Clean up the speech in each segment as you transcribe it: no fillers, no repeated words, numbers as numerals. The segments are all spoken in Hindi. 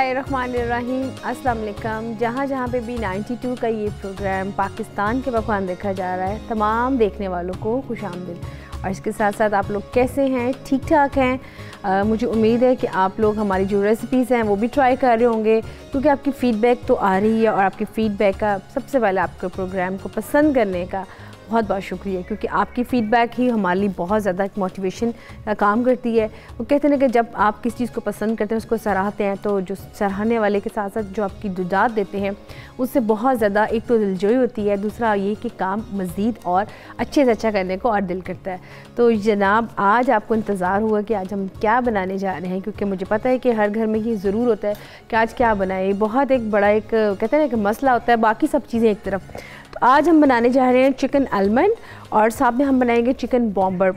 बिस्मिल्लाहिर्रहमानिर्रहीम, अस्सलाम वालेकुम। जहाँ पे भी 92 का ये प्रोग्राम पाकिस्तान के पकवान देखा जा रहा है, तमाम देखने वालों को खुशामदीद। और इसके साथ साथ आप लोग कैसे हैं? ठीक ठाक हैं? मुझे उम्मीद है कि आप लोग हमारी जो रेसिपीज़ हैं वो भी ट्राई कर रहे होंगे, क्योंकि आपकी फ़ीडबैक तो आ रही है। और आपकी फ़ीडबैक का सबसे पहले आपके प्रोग्राम को पसंद करने का बहुत बहुत शुक्रिया, क्योंकि आपकी फ़ीडबैक ही हमारे लिए बहुत ज़्यादा एक मोटिवेशन का काम करती है। वो कहते हैं कि जब आप किस चीज़ को पसंद करते हैं, उसको सराहते हैं, तो जो सराहने वाले के साथ साथ जो आपकी दुदात देते हैं उससे बहुत ज़्यादा एक तो दिलजोई होती है, दूसरा ये कि काम मज़ीद और अच्छे से अच्छा करने को और दिल करता है। तो जनाब, आज आपको इंतज़ार हुआ कि आज हम क्या बनाने जा रहे हैं, क्योंकि मुझे पता है कि हर घर में ये ज़रूर होता है कि आज क्या बनाए। बहुत एक बड़ा एक कहते हैं ना कि मसला होता है, बाकी सब चीज़ें एक तरफ। तो आज हम बनाने जा रहे हैं चिकन आलमंड, और साथ में हम बनाएंगे चिकन बॉम्बर।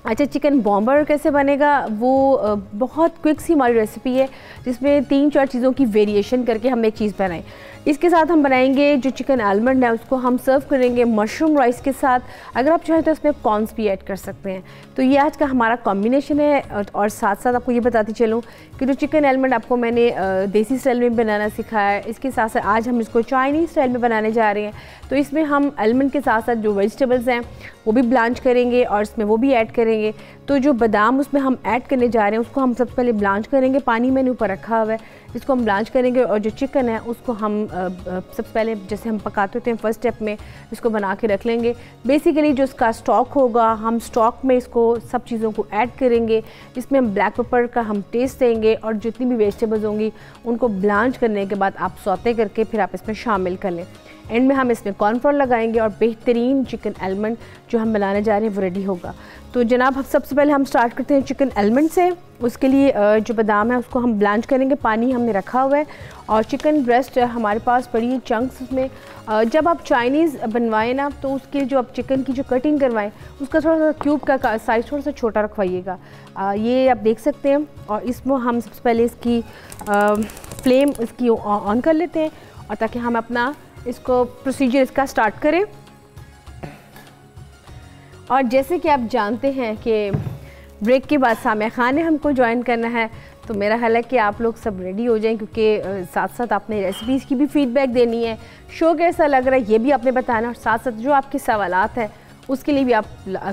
अच्छा, चिकन बॉम्बर कैसे बनेगा? वो बहुत क्विक सी हमारी रेसिपी है, जिसमें 3-4 चीज़ों की वेरिएशन करके हम एक चीज़ बनाएं। इसके साथ हम बनाएंगे जो चिकन आलमंड है, उसको हम सर्व करेंगे मशरूम राइस के साथ। अगर आप चाहें तो इसमें कॉर्न्स भी ऐड कर सकते हैं। तो ये आज का हमारा कॉम्बिनेशन है। और साथ साथ आपको ये बताती चलूँ कि जो चिकन आलमंड आपको मैंने देसी स्टाइल में बनाना सिखाया है, इसके साथ साथ आज हम इसको चाइनीज़ स्टाइल में बनाने जा रहे हैं। तो इसमें हम आलमंड के साथ साथ जो वेजिटेबल्स हैं वो भी ब्लांच करेंगे और इसमें वो भी ऐड करेंगे। तो जो बादाम उसमें हम ऐड करने जा रहे हैं उसको हम सबसे पहले ब्लांच करेंगे, पानी मैंने ऊपर रखा हुआ है, इसको हम ब्लांच करेंगे। और जो चिकन है उसको हम सबसे पहले जैसे हम पकाते होते हैं फर्स्ट स्टेप में, इसको बना के रख लेंगे। बेसिकली जो इसका स्टॉक होगा, हम स्टॉक में इसको सब चीज़ों को ऐड करेंगे। इसमें हम ब्लैक पेपर का हम टेस्ट देंगे, और जितनी भी वेजिटेबल्स होंगी उनको ब्लांच करने के बाद आप सौते करके फिर आप इसमें शामिल कर लें। एंड में हम इसमें कॉर्नफ्लोर लगाएंगे और बेहतरीन चिकन आलमंड जो हम बनाने जा रहे हैं वो रेडी होगा। तो जनाब, हम सबसे पहले हम स्टार्ट करते हैं चिकन आलमंड से। उसके लिए जो बादाम है उसको हम ब्लांच करेंगे, पानी हमने रखा हुआ है। और चिकन ब्रेस्ट हमारे पास पड़ी है चंक्स में। जब आप चाइनीज़ बनवाएं ना, तो उसके जो आप चिकन की जो कटिंग करवाएं उसका थोड़ा सा क्यूब का साइज़ थोड़ा सा छोटा रखवाइएगा। ये आप देख सकते हैं। और इसमें हम सबसे पहले इसकी फ्लेम इसकी ऑन कर लेते हैं, और ताकि हम अपना इसको प्रोसीजर इसका स्टार्ट करें। और जैसे कि आप जानते हैं कि ब्रेक के बाद सामिया खान ने हमको ज्वाइन करना है, तो मेरा ख्याल है कि आप लोग सब रेडी हो जाएं, क्योंकि साथ साथ आपने रेसिपीज़ की भी फीडबैक देनी है, शो कैसा लग रहा है ये भी आपने बताना, और साथ साथ जो आपके सवालात हैं उसके लिए भी आप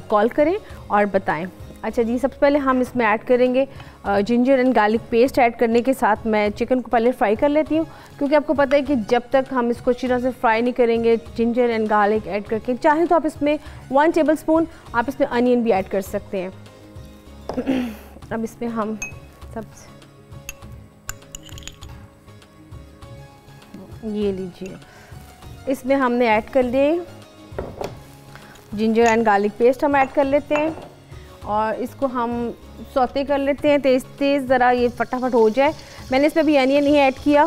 कॉल करें और बताएं। अच्छा जी, सबसे पहले हम इसमें ऐड करेंगे ginger and garlic paste. Add करने के साथ मैं चिकन को पहले फ्राई कर लेती हूँ, क्योंकि आपको पता है कि जब तक हम इसको अच्छी तरह से फ्राई नहीं करेंगे जिंजर एंड गार्लिक ऐड करके, चाहे तो आप इसमें 1 टेबल स्पून आप इसमें अनियन भी ऐड कर सकते हैं। अब इसमें हम सब ये लीजिए, इसमें हमने ऐड कर लिए जिंजर एंड गार्लिक पेस्ट, हम ऐड कर लेते हैं और इसको हम सौते कर लेते हैं तेज़ तेज़, ज़रा ये फटाफट हो जाए। मैंने इसमें भी अनियन नहीं ऐड किया।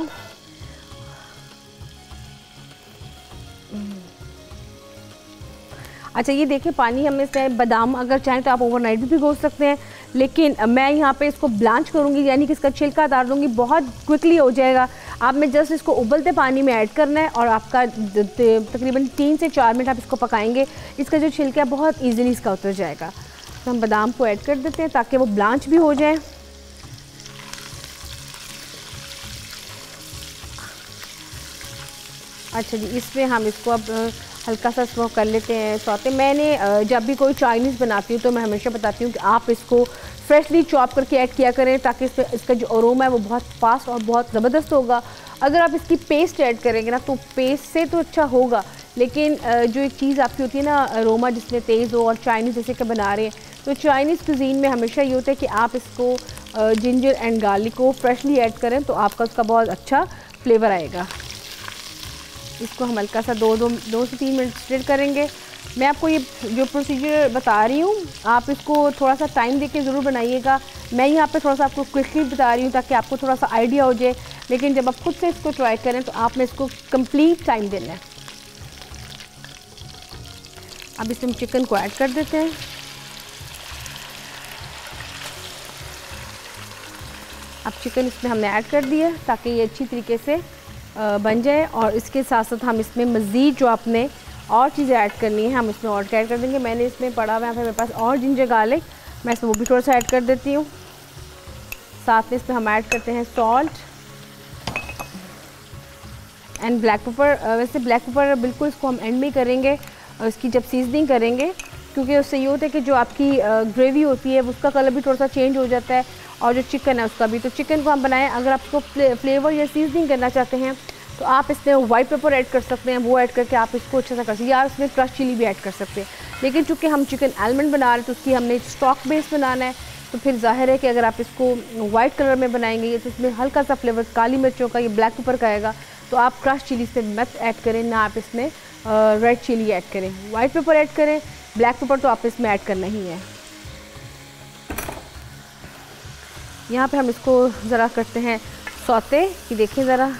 अच्छा, ये देखिए पानी हमने इसमें बादाम अगर चाहें तो आप ओवरनाइट भी भिगो सकते हैं, लेकिन मैं यहाँ पे इसको ब्लांच करूँगी, यानी कि इसका छिलका उतार दूँगी, बहुत क्विकली हो जाएगा। आपने जस्ट इसको उबलते पानी में ऐड करना है और आपका तकरीबन 3 से 4 मिनट आप इसको पकाएंगे, इसका जो छिलका है बहुत ईजिली इसका उतर जाएगा। तो हम बादाम को ऐड कर देते हैं ताकि वो ब्लांच भी हो जाए। अच्छा जी, इसमें हम इसको अब हल्का सा स्मोक कर लेते हैं सौते। मैंने जब भी कोई चाइनीज़ बनाती हूँ तो मैं हमेशा बताती हूँ कि आप इसको फ्रेशली चॉप करके ऐड किया करें, ताकि इसका जो अरोमा है वो बहुत फास्ट और बहुत ज़बरदस्त होगा। अगर आप इसकी पेस्ट ऐड करेंगे ना, तो पेस्ट से तो अच्छा होगा, लेकिन जो एक चीज़ आपकी होती है ना अरोमा जिसमें तेज़ हो, और चाइनीज़ जैसे कि बना रहे हैं, तो चाइनीज़ कुज़ीन में हमेशा ये होता है कि आप इसको जिंजर एंड गार्लिक को फ्रेशली ऐड करें, तो आपका उसका बहुत अच्छा फ्लेवर आएगा। इसको हम हल्का सा 2 से 3 मिनट स्टिर करेंगे। मैं आपको ये जो प्रोसीजर बता रही हूँ, आप इसको थोड़ा सा टाइम देके ज़रूर बनाइएगा। मैं यहाँ पे थोड़ा सा आपको क्विकली बता रही हूँ ताकि आपको थोड़ा सा आइडिया हो जाए, लेकिन जब आप खुद से इसको ट्राई करें तो आपने इसको कंप्लीट टाइम देना है। अब इसमें हम चिकन को ऐड कर देते हैं। अब चिकन इसमें हमने ऐड कर दिया ताकि ये अच्छी तरीके से बन जाए, और इसके साथ साथ हम इसमें मज़ीद जो आपने और चीज़ें ऐड करनी है हम इसमें और ऐड कर देंगे। मैंने इसमें पड़ा हुआ है मेरे पास और जिंजर गार्लिक, मैं इसमें वो भी थोड़ा सा ऐड कर देती हूँ। साथ में इसमें हम ऐड करते हैं सॉल्ट, एंड ब्लैक पेपर, वैसे ब्लैक पेपर बिल्कुल इसको हम एंड में करेंगे इसकी जब सीजनिंग करेंगे, क्योंकि उससे ये होता है कि जो आपकी ग्रेवी होती है उसका कलर भी थोड़ा सा चेंज हो जाता है और जो चिकन है उसका भी। तो चिकन को हम बनाएं, अगर आपको फ्लेवर या सीजनिंग करना चाहते हैं तो आप इसमें वाइट पेपर ऐड कर सकते हैं, वो ऐड करके आप इसको अच्छे से कर सकते हैं, या उसमें क्रश चिली भी ऐड कर सकते हैं। लेकिन चूँकि हम चिकन आलमंड बना रहे हैं तो उसकी हमने स्टॉक बेस बनाना है, तो फिर जाहिर है कि अगर आप इसको वाइट कलर में बनाएंगे तो इसमें हल्का सा फ्लेवर काली मिर्चों का, ये ब्लैक पेपर का आएगा, तो आप क्रश चिली से मत ऐड करें, ना आप इसमें रेड चिली ऐड करें। वाइट पेपर ऐड करें, ब्लैक पेपर तो आप इसमें ऐड करना ही है। यहाँ पे हम इसको ज़रा करते हैं सौते कि देखें ज़रा।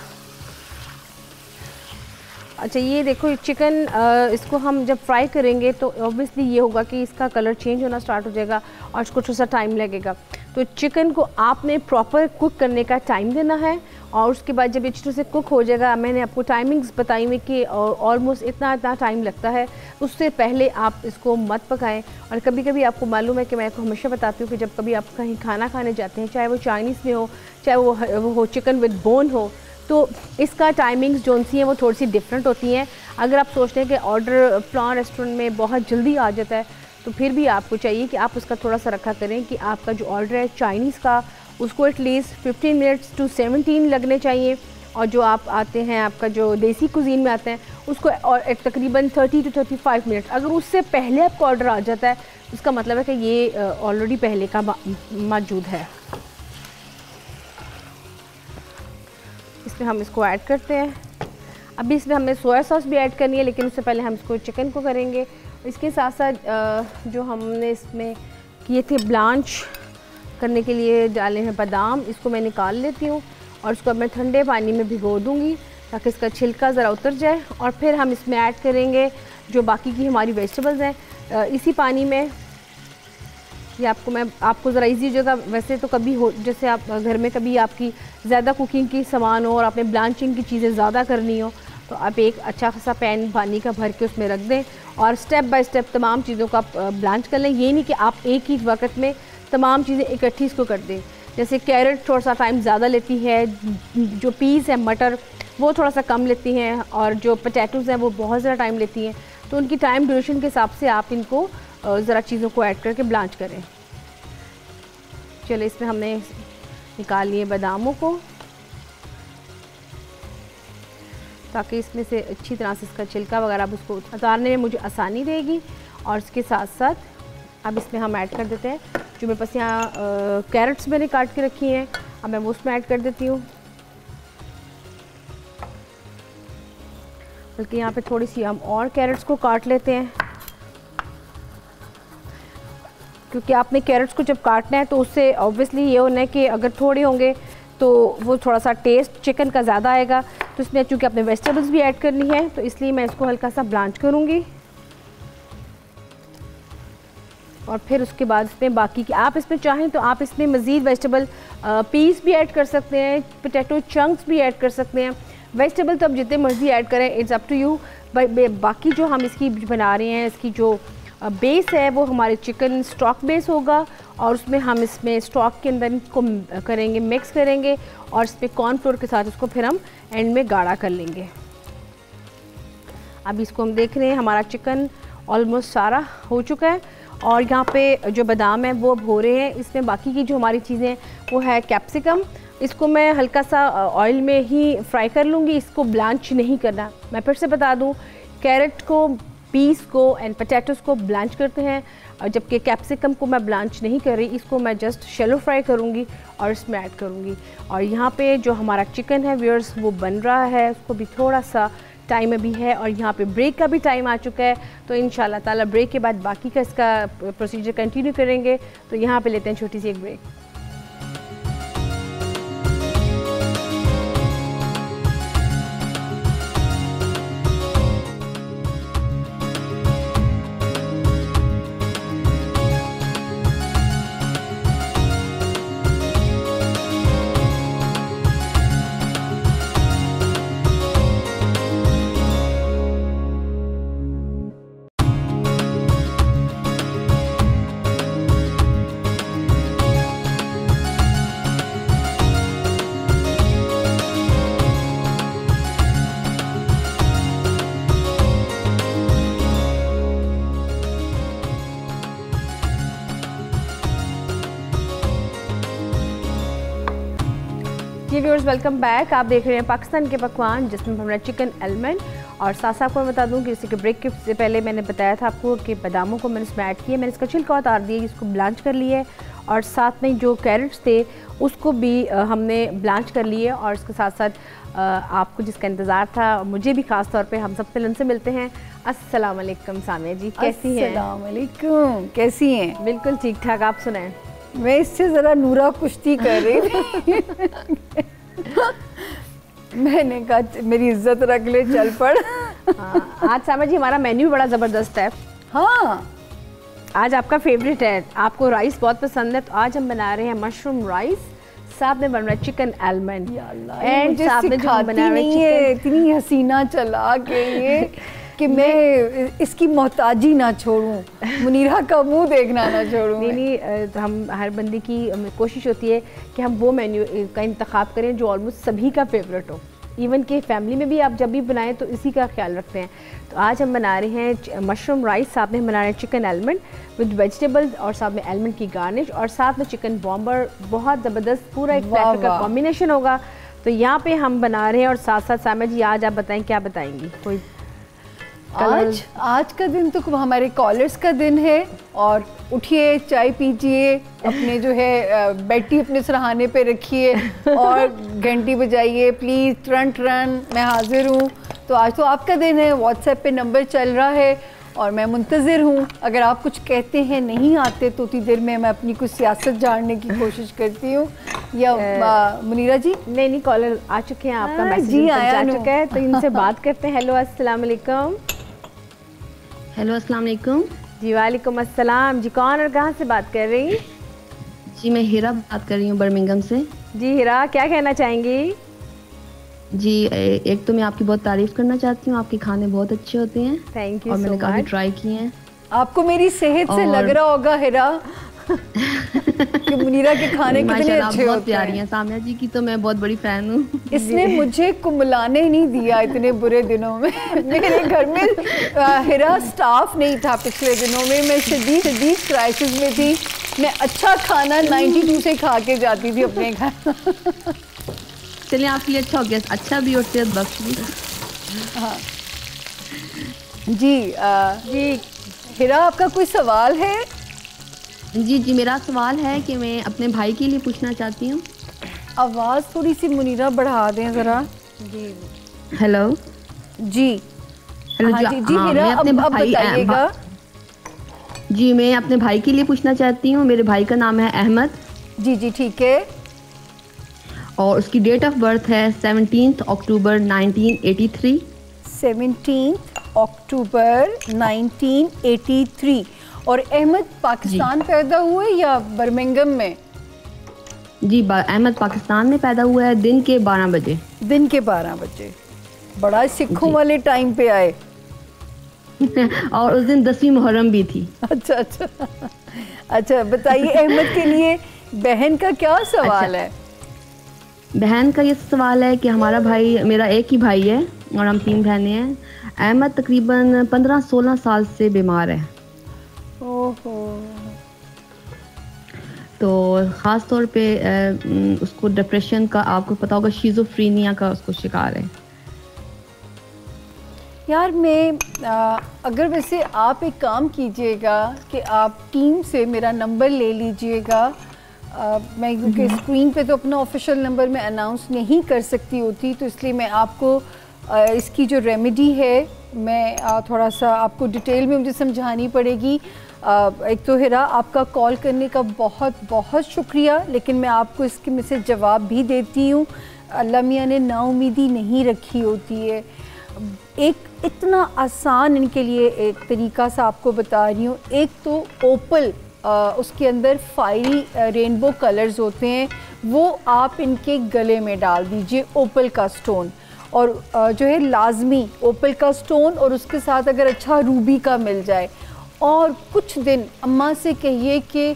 अच्छा ये देखो चिकन, इसको हम जब फ्राई करेंगे तो ऑब्वियसली ये होगा कि इसका कलर चेंज होना स्टार्ट हो जाएगा और इसको थोड़ा सा टाइम लगेगा। तो चिकन को आपने प्रॉपर कुक करने का टाइम देना है और उसके बाद जब ये अच्छी तरह से कुक हो जाएगा, मैंने आपको टाइमिंग्स बताई हुई कि ऑलमोस्ट इतना टाइम लगता है, उससे पहले आप इसको मत पकाएं। और कभी कभी आपको मालूम है कि मैं आपको हमेशा बताती हूँ कि जब कभी आप कहीं खाना खाने जाते हैं, चाहे वो चाइनीज़ में हो चाहे वो हो चिकन विद बोन हो, तो इसका टाइमिंग्स जो सी हैं वो थोड़ी सी डिफरेंट होती हैं। अगर आप सोचते हैं कि ऑर्डर फ्लावर रेस्टोरेंट में बहुत जल्दी आ जाता है, तो फिर भी आपको चाहिए कि आप उसका थोड़ा सा रखा करें कि आपका जो ऑर्डर है चाइनीज़ का, उसको एटलीस्ट 15 मिनट्स टू 17 लगने चाहिए, और जो आप आते हैं आपका जो देसी कुजीन में आते हैं उसको और तकरीबन 30 टू 35 मिनट। अगर उससे पहले आपका ऑर्डर आ जाता है उसका मतलब है कि ये ऑलरेडी पहले का मौजूद है। इसमें हम इसको ऐड करते हैं। अभी इसमें हमें सोया सॉस भी ऐड करनी है, लेकिन उससे पहले हम इसको चिकन को करेंगे। इसके साथ साथ जो हमने इसमें किए थे ब्लांच करने के लिए डाले हैं बादाम, इसको मैं निकाल लेती हूँ और इसको अब मैं ठंडे पानी में भिगो दूँगी ताकि इसका छिलका ज़रा उतर जाए। और फिर हम इसमें ऐड करेंगे जो बाकी की हमारी वेजिटेबल्स हैं इसी पानी में। ये आपको ज़रा इजी हो जाएगा। वैसे तो कभी हो, जैसे आप घर में कभी आपकी ज़्यादा कुकिंग की सामान हो और आपने ब्लांचिंग की चीज़ें ज़्यादा करनी हो, तो आप एक अच्छा खासा पैन पानी का भर के उसमें रख दें और स्टेप बाय स्टेप तमाम चीज़ों का ब्लांच कर लें। ये नहीं कि आप एक ही वक्त में तमाम चीज़ें इकट्ठी इसको कर दें। जैसे कैरेट थोड़ा सा टाइम ज़्यादा लेती है, जो पीस है मटर वो थोड़ा सा कम लेती हैं, और जो पोटैटोज़ हैं वो बहुत ज़्यादा टाइम लेती हैं। तो उनकी टाइम ड्यूरेशन के हिसाब से आप इनको ज़रा चीज़ों को ऐड करके ब्लांच करें। चलिए इसमें हमने निकाल लिए बादामों को ताकि इसमें से अच्छी तरह से इसका छिलका वगैरह अब उसको उतारने में मुझे आसानी रहेगी। और इसके साथ साथ अब इसमें हम ऐड कर देते हैं जो मेरे पास यहाँ कैरेट्स मैंने काट के रखी हैं, अब मैं वो उसमें ऐड कर देती हूँ। बल्कि यहाँ पे थोड़ी सी हम और कैरेट्स को काट लेते हैं, क्योंकि आपने कैरेट्स को जब काटना है तो उससे ऑब्वियसली ये होना है कि अगर थोड़े होंगे तो वो थोड़ा सा टेस्ट चिकन का ज़्यादा आएगा। तो इसमें चूँकि आपने वेजिटेबल्स भी ऐड करनी है तो इसलिए मैं इसको हल्का सा ब्लांच करूँगी। और फिर उसके बाद इसमें बाकी की आप इसमें चाहें तो आप इसमें मज़ीद वेजिटेबल पीस भी ऐड कर सकते हैं, पोटैटो चंक्स भी ऐड कर सकते हैं। वेजिटेबल तो आप जितने मर्ज़ी ऐड करें, इट्स अप टू यू। बाकी जो हम इसकी बना रहे हैं, इसकी जो बेस है वो हमारे चिकन स्टॉक बेस होगा, और उसमें हम इसमें स्टॉक के अंदर इसको करेंगे, मिक्स करेंगे और इस पर कॉर्नफ्लोर के साथ इसको फिर हम एंड में गाढ़ा कर लेंगे। अब इसको हम देख रहे हैं हमारा चिकन ऑलमोस्ट सारा हो चुका है, और यहाँ पे जो बादाम है वो अब हो रहे हैं। इसमें बाकी की जो हमारी चीज़ें हैं वो है कैप्सिकम, इसको मैं हल्का सा ऑयल में ही फ्राई कर लूँगी, इसको ब्लांच नहीं करना। मैं फिर से बता दूँ, कैरेट को, पीस को एंड पोटैटोज़ को ब्लांच करते हैं, जबकि कैप्सिकम को मैं ब्लांच नहीं कर रही, इसको मैं जस्ट शैलो फ्राई करूँगी और इसमें ऐड करूँगी। और यहाँ पे जो हमारा चिकन है व्यूअर्स वो बन रहा है, उसको भी थोड़ा सा टाइम अभी है, और यहाँ पे ब्रेक का भी टाइम आ चुका है। तो इंशाल्लाह ताला ब्रेक के बाद बाकी का इसका प्रोसीजर कंटिन्यू करेंगे। तो यहाँ पे लेते हैं छोटी सी एक ब्रेक। Viewers, welcome back. आप देख रहे हैं पाकिस्तान के पकवान, जिसमें हमारा चिकन एलिमेंट। और साथ साथ आपको बता दूं कि इसी के ब्रेक से पहले मैंने बताया था आपको कि बादामों को मैंने इसमें ऐड किया, मैंने इसका छिलका उतार दिया, इसको ब्लांच कर लिया है। और साथ में जो कैरेट्स थे उसको भी हमने ब्लांच कर लिए। और इसके साथ साथ आपको जिसका इंतज़ार था, मुझे भी ख़ास तौर पे, हम सब फिल्म से मिलते हैं। अस्सलाम वालेकुम सामिया जी, कैसी हैं? अस्सलाम वालेकुम, कैसी हैं? बिल्कुल ठीक ठाक, आप सुनाएं। मैं इससे ज़रा नूरा कुश्ती कर रही थी मैंने कहा मेरी इज्जत रख ले, चल पड़। हाँ, आज सामिया जी हमारा मेन्यू बड़ा ज़बरदस्त है। हाँ, आज आपका फेवरेट है, आपको राइस बहुत पसंद है, तो आज हम बना रहे हैं मशरूम राइस, साथ में बन रहा है चिकन एलिमेंट। एंड साथ में जो बना नहीं है, इतनी हसीना चला के ये कि मैं इसकी मोहताजी ना छोड़ूं, मुनीरा का मुंह देखना ना छोड़ूं। नहीं, हम हर बंदे की कोशिश होती है कि हम वो मेन्यू का इंतखाब करें जो ऑलमोस्ट सभी का फेवरेट हो। इवन के फैमिली में भी आप जब भी बनाएं तो इसी का ख्याल रखते हैं। तो आज हम बना रहे हैं मशरूम राइस, साथ में हम बना रहे हैं चिकन एलिमेंट विद वेजिटेबल्स, और साथ में एलिमेंट की गार्निश, और साथ में चिकन बॉम्बर। बहुत ज़बरदस्त पूरा एक प्लेटर का कॉम्बिनेशन होगा। तो यहाँ पे हम बना रहे हैं। और साथ साथ सामिया जी आज आप बताएं, क्या बताएंगी? कोई आज का दिन तो हमारे कॉलर्स का दिन है। और उठिए, चाय पीजिए, अपने जो है बेटी अपने सराहाने पे रखिए और घंटी बजाइए प्लीज़, टर्न मैं हाजिर हूँ। तो आज तो आपका दिन है, व्हाट्सएप पे नंबर चल रहा है और मैं मुंतज़िर हूँ। अगर आप कुछ कहते हैं नहीं आते तो उतनी देर में मैं अपनी कुछ सियासत जानने की कोशिश करती हूँ। या मुनीरा जी? नहीं, कॉलर आ चुके हैं, आपका मैसेज जी आया चुका है, तो इनसे बात करते हैं। हेलो, अस्सलाम वालेकुम। हेलो, अस्सलाम वालेकुम। जी वालेकुम अस्सलाम। जी कौन और कहाँ से बात कर रही? जी मैं हीरा बात कर रही हूँ बर्मिंघम से। जी हीरा, क्या कहना चाहेंगी? जी एक तो मैं आपकी बहुत तारीफ़ करना चाहती हूँ, आपके खाने बहुत अच्छे होते हैं। Thank you. और मैंने काफ़ी ट्राई किए हैं। आपको मेरी सेहत से लग रहा होगा हीरा कि मुनीरा के खाने कितने अच्छे होते हैं। प्यारी हैं सामिया जी की, तो मैं बहुत बड़ी फ़ैन हूँ। इसने मुझे कुमलाने नहीं दिया इतने बुरे दिनों में। मेरे घर में हीरा स्टाफ नहीं था पिछले दिनों में, मैं शदीद क्राइसिस में थी। मैं अच्छा खाना 92 से खा के जाती थी अपने घर। चलिए आपके लिए अच्छा हो गया, अच्छा भी और सेहत बख्श भी। हाँ जी। जी हीरा, आपका कोई सवाल है? जी मेरा सवाल है कि मैं अपने भाई के लिए पूछना चाहती हूँ। आवाज़ थोड़ी सी मुनीरा बढ़ा दें ज़रा। जी हेलो। जी हेलो। हाँ, जी हीरा, अब बताइएगा। जी मैं अपने भाई के लिए पूछना चाहती हूँ। मेरे भाई का नाम है अहमद। जी ठीक है। और उसकी डेट ऑफ बर्थ है 17 अक्टूबर 1983। 17 अक्टूबर 1983। और अहमद पाकिस्तान पैदा हुए या बर्मिंघम में? जी अहमद पाकिस्तान में पैदा हुआ है, दिन के 12 बजे। दिन के 12 बजे, बड़ा सिखों वाले टाइम पे आए। और उस दिन 10वीं मुहर्रम भी थी। अच्छा बताइए, अहमद के लिए बहन का क्या सवाल है? बहन का ये सवाल है कि हमारा भाई, मेरा एक ही भाई है और हम 3 बहनें हैं। अहमद तकरीबन 15-16 साल से बीमार है। ओहो। तो ख़ास तौर पे उसको डिप्रेशन का, आपको पता होगा, शिज़ोफ्रीनिया का उसको शिकार है। यार मैं अगर वैसे आप एक काम कीजिएगा कि आप टीम से मेरा नंबर ले लीजिएगा। मैं क्योंकि स्क्रीन पे तो अपना ऑफिशियल नंबर मैं अनाउंस नहीं कर सकती होती, तो इसलिए मैं आपको इसकी जो रेमेडी है मैं थोड़ा सा आपको डिटेल में मुझे समझानी पड़ेगी। एक तो हीरा, आपका कॉल करने का बहुत बहुत शुक्रिया, लेकिन मैं आपको इसके में से जवाब भी देती हूँ। अल्लाह मियाँ ने नाउमीदी नहीं रखी होती है। एक इतना आसान इनके लिए एक तरीका सा आपको बता रही हूँ। एक तो ओपल, उसके अंदर फायरी रेनबो कलर्स होते हैं, वो आप इनके गले में डाल दीजिए, ओपल का स्टोन। और जो है लाजमी ओपल का स्टोन, और उसके साथ अगर अच्छा रूबी का मिल जाए। और कुछ दिन अम्मा से कहिए कि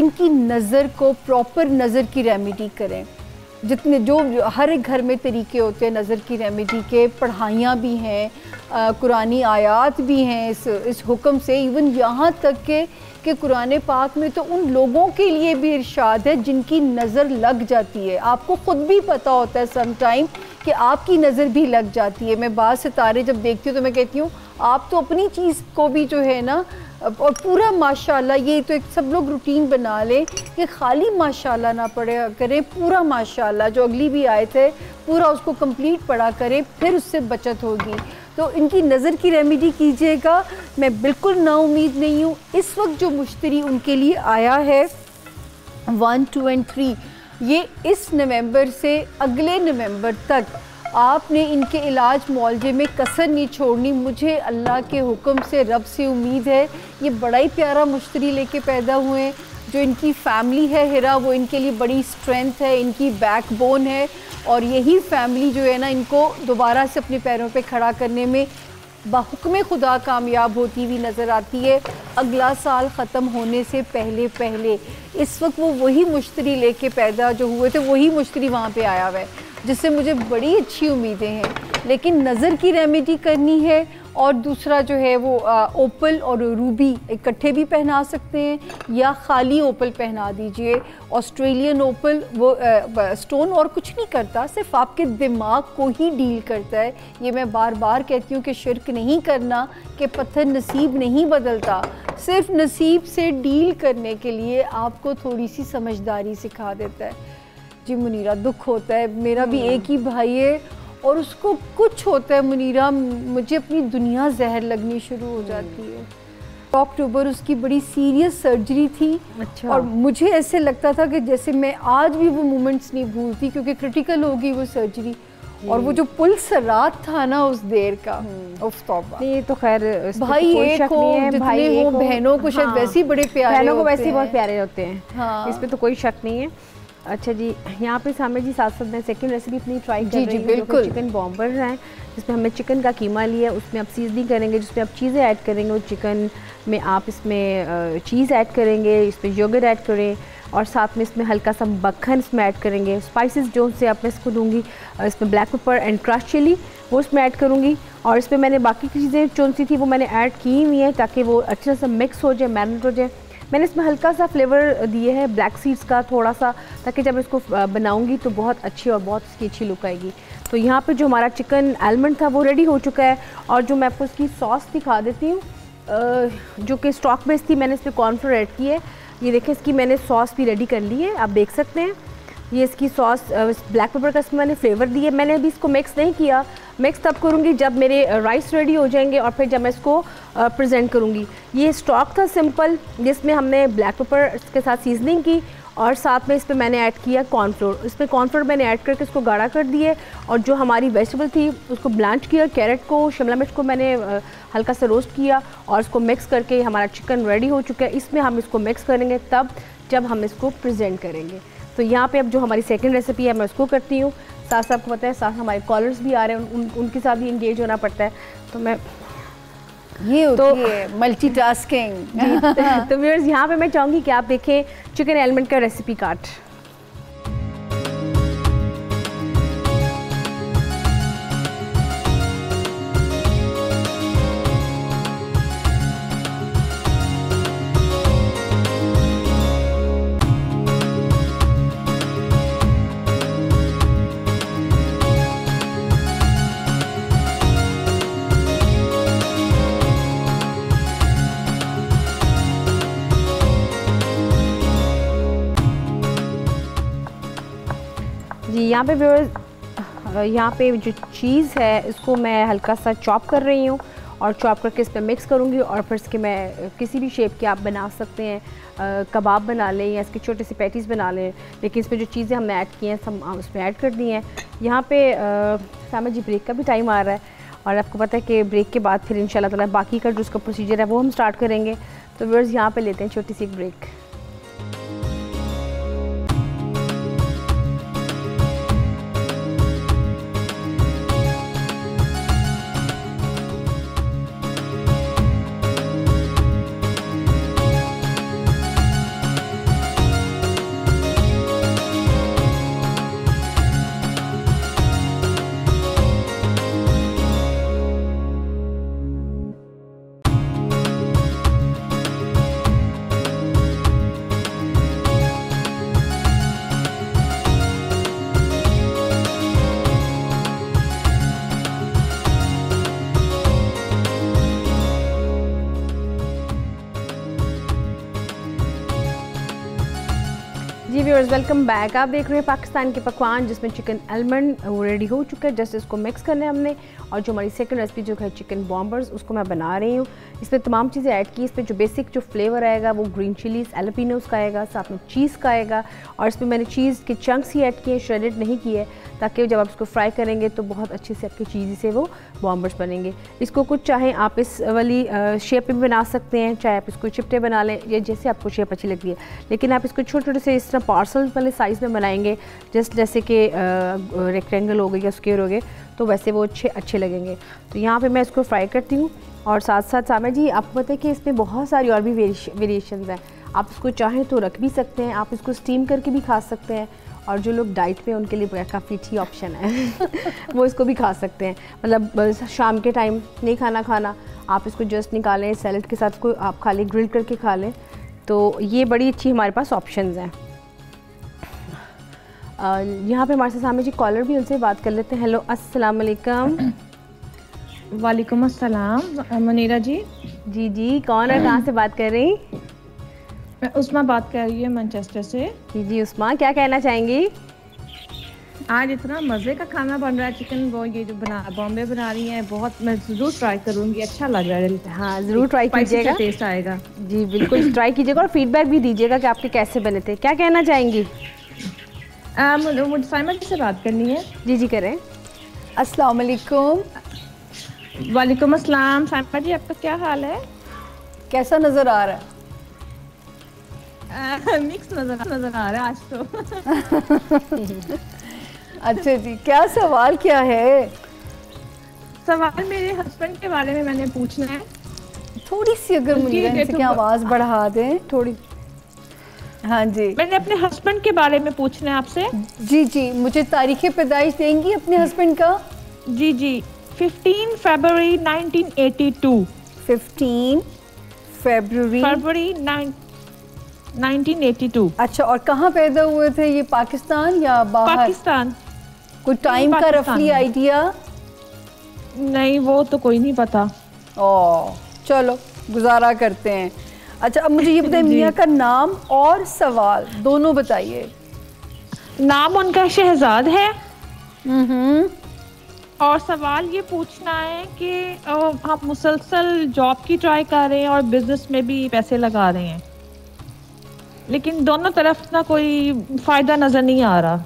इनकी नज़र को प्रॉपर नज़र की रेमेडी करें। जितने जो हर एक घर में तरीके होते हैं नज़र की रेमेडी के, पढ़ाइयाँ भी हैं, कुरानी आयात भी हैं इस हुक्म से। इवन यहाँ तक कि कुरान पाक में तो उन लोगों के लिए भी इरशाद है जिनकी नज़र लग जाती है। आपको ख़ुद भी पता होता है सम टाइम कि आपकी नज़र भी लग जाती है। मैं बात सितारे जब देखती हूँ तो मैं कहती हूँ आप तो अपनी चीज़ को भी जो है ना, और पूरा माशाल्लाह, ये तो एक सब लोग रूटीन बना लें कि खाली माशाल्लाह ना पढ़े करें, पूरा माशाल्लाह जो अगली भी आए थे पूरा उसको कंप्लीट पढ़ा करें, फिर उससे बचत होगी। तो इनकी नज़र की रेमेडी कीजिएगा। मैं बिल्कुल नाउमीद नहीं हूँ। इस वक्त जो मुश्तरी उनके लिए आया है 1, 2 और 3, ये इस नवंबर से अगले नवंबर तक आपने इनके इलाज मुआलजे में कसर नहीं छोड़नी। मुझे अल्लाह के हुक्म से, रब से उम्मीद है, ये बड़ा ही प्यारा मुश्तरी लेके पैदा हुए हैं। जो इनकी फैमिली है हिरा, वो इनके लिए बड़ी स्ट्रेंथ है, इनकी बैकबोन है, और यही फैमिली जो है ना इनको दोबारा से अपने पैरों पे खड़ा करने में बहुक्म खुदा कामयाब होती हुई नज़र आती है। अगला साल ख़त्म होने से पहले पहले इस वक्त वो वही मुश्तरी लेके पैदा जो हुए थे, वही मुश्तरी वहाँ पे आया हुआ है, जिससे मुझे बड़ी अच्छी उम्मीदें हैं। लेकिन नज़र की रेमेडी करनी है, और दूसरा जो है वो ओपल और रूबी इकट्ठे भी पहना सकते हैं या खाली ओपल पहना दीजिए। ऑस्ट्रेलियन ओपल वो स्टोन और कुछ नहीं करता, सिर्फ आपके दिमाग को ही डील करता है। ये मैं बार बार कहती हूँ कि शिरक नहीं करना, कि पत्थर नसीब नहीं बदलता, सिर्फ नसीब से डील करने के लिए आपको थोड़ी सी समझदारी सिखा देता है। जी मुनीरा, दुख होता है, मेरा भी एक ही भाई है और उसको कुछ होता है मुनीरा, मुझे अपनी दुनिया जहर लगनी शुरू हो जाती है। अक्टूबर उसकी बड़ी सीरियस सर्जरी थी। अच्छा। और मुझे ऐसे लगता था कि जैसे मैं आज भी वो मोमेंट्स नहीं भूलती, क्योंकि क्रिटिकल हो गई वो सर्जरी, और वो जो पुल्स रात था ना उस देर का, उफ तौबा। ये तो खैर भाई एक हो, जितने हो, बहनों को शायद वैसे ही बड़े प्यारे, बहनों को वैसे ही बहुत प्यारे होते हैं। हाँ। इस पे तो कोई शक नहीं है। अच्छा जी, यहाँ पे सामने जी साथ साथ मैं सेकंड रेसिपी अपनी ट्राई कर रही हूँ, बिल्कुल चिकन बॉम्बर है, जिसमें हमने चिकन का कीमा लिया, उसमें आप सीजनिंग करेंगे, जिसमें आप चीज़ें ऐड करेंगे। वो चिकन में आप इसमें चीज़ ऐड करेंगे, इसमें योगर्ट ऐड करें, और साथ में इसमें हल्का सा मक्खन इसमें ऐड करेंगे। स्पाइसेस जो से आप मैं इसको दूँगी, इसमें black pepper and crush chilli वो इसमें ऐड करूँगी, और इसमें मैंने बाकी की चीज़ें जो सी थी वो मैंने ऐड की हुई हैं ताकि वो अच्छे से मिक्स हो जाए, मैरिनेट हो जाए। मैंने इसमें हल्का सा फ्लेवर दिए है ब्लैक सीड्स का थोड़ा सा, ताकि जब इसको बनाऊंगी तो बहुत अच्छी और बहुत इसकी अच्छी लुक आएगी। तो यहाँ पे जो हमारा चिकन एलमंड था वो रेडी हो चुका है, और जो मैं आपको इसकी सॉस दिखा देती हूँ, जो कि स्टॉक बेस्ड थी, मैंने इसमें कॉर्नफ्लोर ऐड की है। ये देखें, इसकी मैंने सॉस भी रेडी कर ली है, आप देख सकते हैं। ये इसकी सॉस ब्लैक पेपर का इसमें मैंने फ्लेवर दिए। मैंने अभी इसको मिक्स नहीं किया, मिक्स तब करूँगी जब मेरे राइस रेडी हो जाएंगे, और फिर जब मैं इसको प्रेजेंट करूँगी। ये स्टॉक था सिंपल, जिसमें हमने ब्लैक पेपर के साथ सीजनिंग की, और साथ में इस पर मैंने ऐड किया कॉर्नफ्लोर। इसमें कॉर्नफ्लोर मैंने ऐड करके इसको गाढ़ा कर दिए, और जो हमारी वेजिटेबल थी उसको ब्लांच किया, कैरेट को, शिमला मिर्च को मैंने हल्का सा रोस्ट किया, और इसको मिक्स करके हमारा चिकन रेडी हो चुका है। इसमें हम इसको मिक्स करेंगे तब जब हम इसको प्रेजेंट करेंगे। तो यहाँ पे अब जो हमारी सेकंड रेसिपी है मैं उसको करती हूँ। साथ साथ आपको पता है साथ हमारे कॉलर्स भी आ रहे हैं, उनके साथ भी इंगेज होना पड़ता है, तो मैं ये होती है मल्टीटास्किंग। तो व्यूअर्स, यहाँ पे मैं चाहूँगी कि आप देखें चिकन एलमंड का रेसिपी कार्ड। जी यहाँ पे व्यूअर्स, यहाँ पे जो चीज़ है इसको मैं हल्का सा चॉप कर रही हूँ, और चॉप करके इस पर मिक्स करूँगी, और फिर इसके मैं किसी भी शेप के आप बना सकते हैं, कबाब बना लें या इसके छोटे से पैटीज़ बना लें। लेकिन इसमें जो चीज़ें हमने ऐड की हैं सब उसमें ऐड कर दी हैं। यहाँ पे सामने जी ब्रेक का भी टाइम आ रहा है, और आपको पता है कि ब्रेक के बाद फिर इंशाल्लाह ताला बाकी का जो उसका प्रोसीजर है वो हम स्टार्ट करेंगे। तो व्यूअर्स, यहाँ पर लेते हैं छोटी सी एक ब्रेक। Viewers, welcome back. आप देख रहे हैं पाकिस्तान के पकवान, जिसमें चिकन आलमंड वो रेडी हो चुका है। जस्ट इसको मिक्स करना है हमने। और जो हमारी सेकंड रेसिपी जो है चिकन बॉम्बर्स, उसको मैं बना रही हूँ। इसमें तमाम चीज़ें ऐड की। इसमें जो बेसिक जो फ्लेवर आएगा वो ग्रीन चिलीज एलोपिनोस का आएगा, साथ में चीज़ का आएगा। और इसमें मैंने चीज़ के चंक्स ही ऐड किए, श्रेडेड नहीं किए, ताकि जब आप इसको फ्राई करेंगे तो बहुत अच्छे से आपकी चीज़ से वो बॉम्बर्स बनेंगे। इसको कुछ चाहें आप इस वाली शेप में बना सकते हैं, चाहे आप इसको चिपटे बना लें या जैसे आपको शेप अच्छी लगती है। लेकिन आप इसको छोटे छोटे से इस तरह पार्सल वाले साइज़ में बनाएंगे, जैसे कि रेक्टेंगल हो गए या स्क्वायर हो गए, तो वैसे वो अच्छे लगेंगे। तो यहाँ पे मैं इसको फ्राई करती हूँ। और साथ साथ सामने जी आपको पता है कि इसमें बहुत सारी और भी वेरिएशंस हैं। आप इसको चाहें तो रख भी सकते हैं, आप इसको स्टीम करके भी खा सकते हैं। और जो लोग डाइट पे उनके लिए काफ़ी अच्छी ऑप्शन है वो इसको भी खा सकते हैं। मतलब शाम के टाइम नहीं खाना, आप इसको जस्ट निकालें, सैलड के साथ को आप खा लें, ग्रिल करके खा लें। तो ये बड़ी अच्छी हमारे पास ऑप्शंस हैं। यहाँ पे हमारे सामने जी कॉलर भी, उनसे बात कर लेते हैं। हेलो, अस्सलाम वालेकुम। वालेकुम अस्सलाम। मुनीरा जी। जी, कौन है, कहाँ से बात कर रही? मैं उस्मा बात कर रही हूँ मैनचेस्टर से। जी उस्मा, क्या कहना चाहेंगी? आज इतना मज़े का खाना बन रहा है चिकन, वो ये जो बॉम्बे बना रही हैं, बहुत मैं ज़रूर ट्राई करूँगी। अच्छा लग रहा है। हाँ, ज़रूर ट्राई कीजिएगा, टेस्ट आएगा। जी बिल्कुल ट्राई कीजिएगा और फीडबैक भी दीजिएगा कि आपके कैसे बने थे। क्या कहना चाहेंगी? मुझे साइमा जी से बात करनी है। जी करें। अस्सलाम वालेकुम। वालेकुम अस्सलाम। साइमा जी, आपका क्या हाल है? कैसा नज़र आ रहा है? मिक्स नजर आ रहा है आज तो। अच्छा जी, क्या सवाल क्या है? सवाल मेरे हस्बैंड के बारे में मैंने पूछना है। थोड़ी सी अगर मुझे क्या आवाज़ बढ़ा दें थोड़ी। हाँ जी, मैंने अपने हस्बैंड के बारे में पूछना है आपसे। जी, मुझे तारीख़ पैदाइश देंगी अपने हस्बैंड का? जी 15 फरवरी 1982। 15 फरवरी 1982। अच्छा, और कहाँ पैदा हुए थे ये, पाकिस्तान या बाहर? पाकिस्तान। कोई टाइम का रफली आइडिया? नहीं, वो तो कोई नहीं पता। ओह, चलो गुजारा करते हैं। अच्छा, अब मुझे ये बताइए, मियाँ का नाम और सवाल दोनों बताइए। नाम उनका शहजाद है। और सवाल ये पूछना है कि आप मुसलसल जॉब की ट्राई कर रहे हैं और बिजनेस में भी पैसे लगा रहे हैं, लेकिन दोनों तरफ ना कोई फायदा नजर नहीं आ रहा।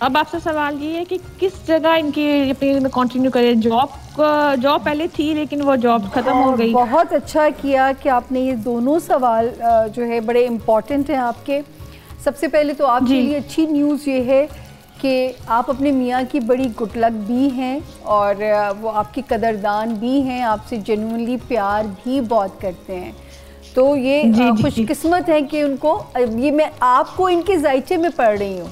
अब आपसे सवाल ये है कि किस जगह इनकी अपनी कंटिन्यू करें। जॉब पहले थी लेकिन वो जॉब खत्म हो गई। बहुत अच्छा किया कि आपने ये दोनों सवाल जो है बड़े इम्पोर्टेंट हैं आपके। सबसे पहले तो आपके लिए अच्छी न्यूज़ ये है कि आप अपने मियाँ की बड़ी गुड लक भी हैं और वो आपकी कदरदान भी हैं, आपसे जेन्युइनली प्यार भी बहुत करते हैं। तो ये खुशकिस्मत है कि उनको, ये मैं आपको इनके जायचे में पढ़ रही हूँ,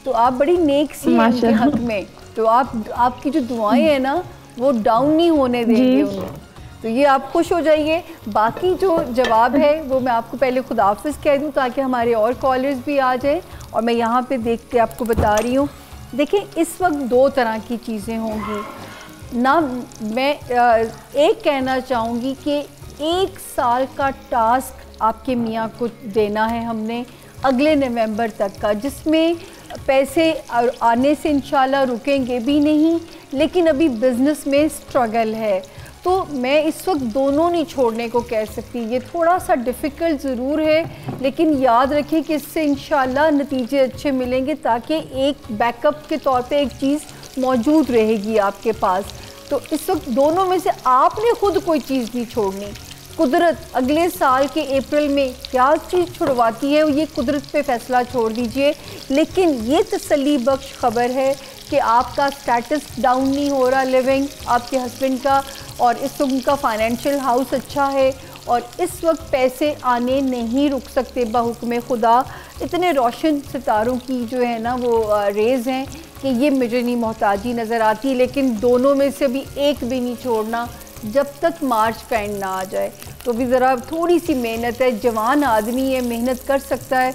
तो आप बड़ी नेक सी हैं इनके हक में। तो आपकी जो दुआएं हैं ना, वो डाउन नहीं होने देंगे उन्हें। तो ये आप खुश हो जाइए। बाकी जो जवाब है वो मैं आपको पहले खुदाफिज कह दूँ ताकि हमारे और कॉलर्स भी आ जाए। और मैं यहाँ पे देख के आपको बता रही हूँ, देखिए इस वक्त दो तरह की चीज़ें होंगी ना। मैं एक कहना चाहूँगी कि 1 साल का टास्क आपके मियाँ को देना है हमने अगले नवंबर तक का, जिसमें पैसे आने से इंशाल्लाह रुकेंगे भी नहीं, लेकिन अभी बिज़नेस में स्ट्रगल है। तो मैं इस वक्त दोनों नहीं छोड़ने को कह सकती। ये थोड़ा सा डिफ़िकल्ट ज़रूर है, लेकिन याद रखें कि इससे इंशाल्लाह नतीजे अच्छे मिलेंगे, ताकि एक बैकअप के तौर पे एक चीज़ मौजूद रहेगी आपके पास। तो इस वक्त दोनों में से आपने खुद कोई चीज़ नहीं छोड़नी। कुदरत अगले साल के अप्रैल में क्या चीज़ छुड़वाती है, ये कुदरत पे फ़ैसला छोड़ दीजिए। लेकिन ये तसल्ली बख्श ख़बर है कि आपका स्टेटस डाउन नहीं हो रहा लिविंग आपके हस्बैंड का, और इस वक्त उनका फाइनेंशियल हाउस अच्छा है और इस वक्त पैसे आने नहीं रुक सकते बहुक्म खुदा। इतने रोशन सितारों की जो है ना वो रेज़ हैं कि ये मुझे नहीं मोहताजी नज़र आती। लेकिन दोनों में से भी एक भी नहीं छोड़ना जब तक मार्च का एंड ना आ जाए। तो भी ज़रा थोड़ी सी मेहनत है, जवान आदमी है, मेहनत कर सकता है।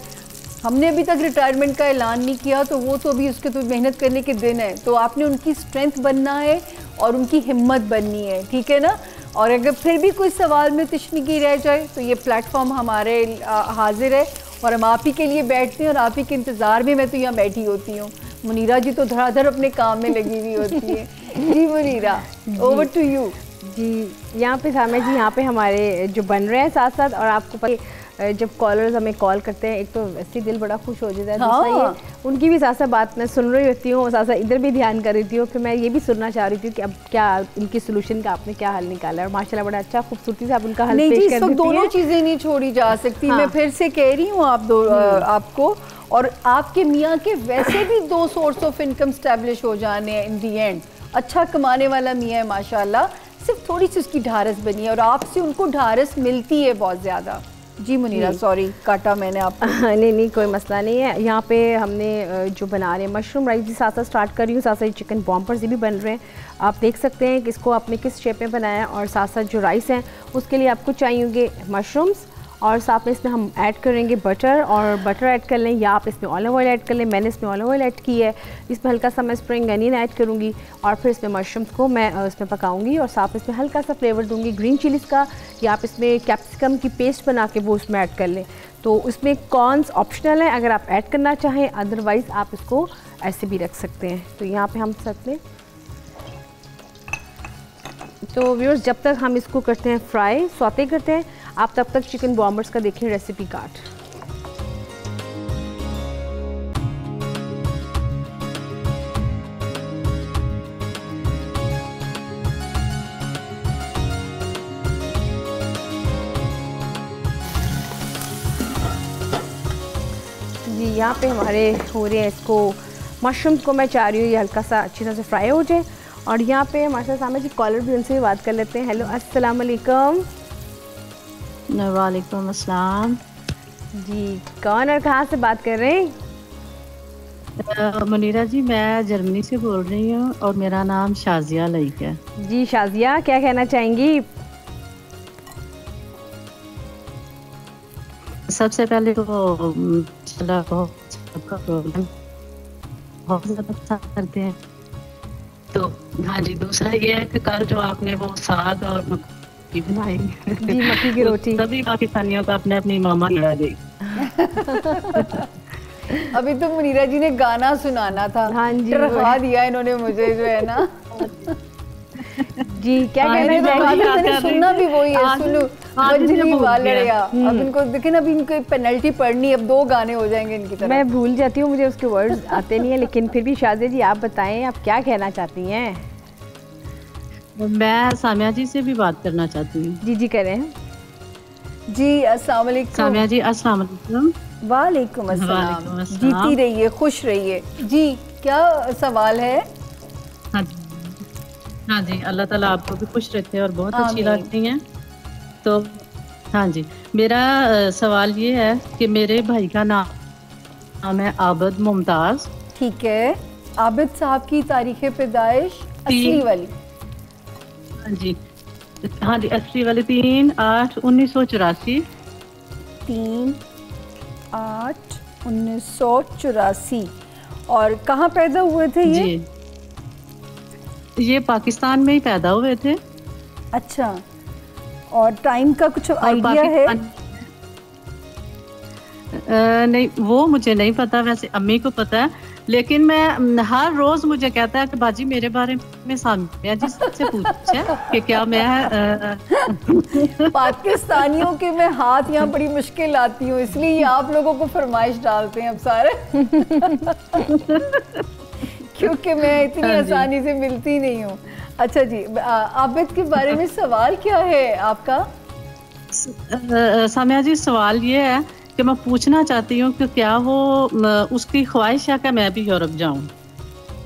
हमने अभी तक रिटायरमेंट का ऐलान नहीं किया, तो वो तो अभी उसके तो मेहनत करने के दिन है। तो आपने उनकी स्ट्रेंथ बनना है और उनकी हिम्मत बननी है, ठीक है ना। और अगर फिर भी कोई सवाल में तशनीगी रह जाए तो ये प्लेटफॉर्म हमारे हाजिर है और हम आप ही के लिए बैठते हैं और आप ही के इंतज़ार में मैं तो यहाँ बैठी होती हूँ। मुनीरा जी तो धड़ाधड़ अपने काम में लगी हुई होती है। जी मुनीरा, ओवर टू यू। जी यहाँ पे सामने जी यहाँ पे हमारे जो बन रहे हैं साथ साथ, और आपको पता जब कॉलर्स हमें कॉल करते हैं एक तो वैसे दिल बड़ा खुश हो जाता है, दूसरा ये उनकी भी साथ साथ बात मैं सुन रही होती हूँ, साथ साथ इधर भी ध्यान कर रही हूँ, फिर मैं ये भी सुनना चाह रही थी कि अब क्या इनकी सोल्यूशन का आपने क्या हल निकाला है, और माशाल्लाह बड़ा अच्छा खूबसूरती से आप उनका हल पेश कर देती हैं। दोनों चीज़ें नहीं छोड़ी जा सकती। मैं फिर से कह रही हूँ आपको, और आपके मियाँ के वैसे भी 2 सोर्स ऑफ इनकम स्टैब्लिश हो जाने हैं इन दी एंड। अच्छा कमाने वाला मियाँ है माशाल्लाह, सिर्फ थोड़ी सी उसकी ढारस बनी है और आपसे उनको ढारस मिलती है बहुत ज़्यादा। जी मुनीरा, सॉरी काटा मैंने आपको। नहीं कोई मसला नहीं है। यहाँ पे हमने जो बना रहे हैं मशरूम राइस भी साथ साथ स्टार्ट कर रही हूँ, साथ साथ चिकन बॉम्पर्स भी बन रहे हैं। आप देख सकते हैं कि इसको आपने किस शेप में बनाया है, और साथ साथ जो राइस हैं उसके लिए आपको चाहिए होंगे मशरूम्स, और साथ में इसमें हम ऐड करेंगे बटर, और बटर ऐड कर लें या आप इसमें ऑलिव ऑयल ऐड कर लें। मैंने इसमें ऑलिव ऑयल ऐड की है। इसमें हल्का सा मैं स्प्रिंग अनियन ऐड करूँगी, और फिर इसमें मशरूम्स को मैं इसमें पकाऊंगी, और साथ में इसमें हल्का सा फ्लेवर दूंगी ग्रीन चिलीज़ का, या आप इसमें कैप्सिकम की पेस्ट बना के वो उसमें ऐड कर लें। तो उसमें कॉर्न्स ऑप्शनल है अगर आप ऐड करना चाहें, अदरवाइज़ आप इसको ऐसे भी रख सकते हैं। तो यहाँ पर हम सकते हैं। तो व्यूअर्स जब तक हम इसको करते हैं फ्राई, सौते करते हैं, आप तब तक चिकन बॉम्बर्स का देखिए रेसिपी कार्ड। जी यहाँ पे हमारे हो रहे हैं, इसको मशरूम्स को मैं चाह रही हूँ ये हल्का सा अच्छी तरह से फ्राई हो जाए। और यहाँ पे हमारे साथ जी कॉलर भी, उनसे भी बात कर लेते हैं। हेलो अस्सलाम वालेकुम। वालेकुम अस्सलाम। जी कौन और कहाँ से बात कर रहे हैं? मुनीरा जी, मैं जर्मनी से बोल रही हूँ और मेरा नाम शाजिया लईक है। जी शाजिया, क्या कहना चाहेंगी? सबसे पहले तो सबका प्रोग्राम बहुत ज़्यादा पसंद करते हैं। तो हाँ जी, दूसरा ये है कि कल जो आपने वो साग और मक्की बनाई, जी मक्की की रोटी, सभी पाकिस्तानियों का अपने अपनी मामा खिला दी। अभी तो मुनीरा जी ने गाना सुनाना था। हाँ जी, डरवा दिया इन्होंने मुझे जो है ना। जी क्या कहना है? मैंने सुनना भी वही है, सुनो बजरी वालड़िया। अब इनको देखें, अभी इनको पेनल्टी पड़नी, अब 2 गाने हो जाएंगे इनकी तरफ। मैं भूल जाती हूँ, मुझे उसके वर्ड्स आते नहीं है, लेकिन फिर भी शाजिया जी आप बताएं, आप क्या कहना चाहती हैं? मैं सामिया जी से भी बात करना चाहती हूँ। जी जी करें। जी अस्सलाम वालेकुम। सामिया जी अस्सलाम वालेकुम। वालेकुम अस्सलाम। जीती रहिए, खुश रहिए। जी क्या सवाल है? हाँ जी, अल्लाह ताला आपको भी खुश रखे और बहुत अच्छी लगती हैं। तो हाँ जी, मेरा सवाल ये है कि मेरे भाई का नाम है आबिद मुमताज़। ठीक है, आबिद साहब की तारीख पैदाइश असली वाली? हाँ जी, असली वाली 3/8/1984। 3/8/1984। और कहाँ पैदा हुए थे ये? ये पाकिस्तान में ही पैदा हुए थे। अच्छा, और टाइम का कुछ आइडिया है? नहीं, वो मुझे नहीं पता, वैसे अम्मी को पता है, लेकिन मैं हर रोज मुझे कहता है कि बाजी मेरे बारे में सामिया जी से पूछे कि क्या मैं पाकिस्तानियों के मैं हाथ यहाँ बड़ी मुश्किल आती हूँ, इसलिए ये आप लोगों को फरमाइश डालते हैं अब सारे। क्योंकि मैं इतनी आसानी से मिलती नहीं हूँ। अच्छा जी, आबिद के बारे में सवाल क्या है आपका? सामिया जी, सवाल ये है कि मैं पूछना चाहती हूँ कि क्या वो उसकी ख्वाहिश है कि मैं भी यूरोप जाऊँ?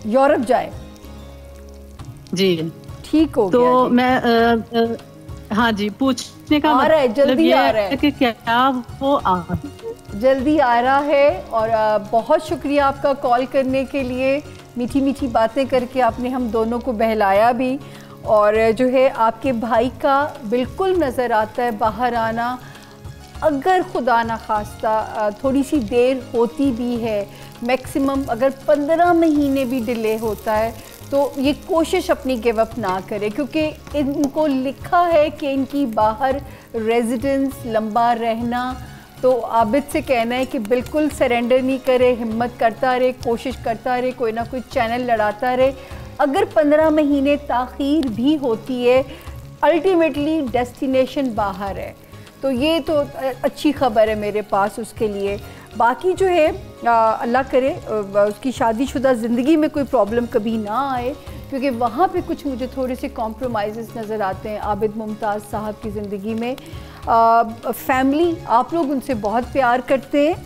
यूरोप जाए? जी ठीक हो तो गया जी। मैं हाँ जी, पूछने का मतलब जल्दी आ रहा है कि क्या वो जल्दी आ रहा है। और बहुत शुक्रिया आपका कॉल करने के लिए, मीठी मीठी बातें करके आपने हम दोनों को बहलाया भी। और जो है आपके भाई का बिल्कुल नज़र आता है बाहर आना। अगर खुदा ना खास्ता थोड़ी सी देर होती भी है, मैक्सिमम अगर 15 महीने भी डिले होता है, तो ये कोशिश अपनी गिव अप ना करें, क्योंकि इनको लिखा है कि इनकी बाहर रेजिडेंस लंबा रहना। तो आबिद से कहना है कि बिल्कुल सरेंडर नहीं करे, हिम्मत करता रहे, कोशिश करता रहे, कोई ना कोई चैनल लड़ाता रहे। अगर 15 महीने ताख़ीर भी होती है, अल्टीमेटली डेस्टिनेशन बाहर है। तो ये तो अच्छी खबर है मेरे पास उसके लिए। बाकी जो है अल्लाह करे उसकी शादीशुदा ज़िंदगी में कोई प्रॉब्लम कभी ना आए, क्योंकि वहाँ पे कुछ मुझे थोड़े से कॉम्प्रोमाइज़ नज़र आते हैं आबिद मुमताज़ साहब की ज़िंदगी में। फैमिली, आप लोग उनसे बहुत प्यार करते हैं,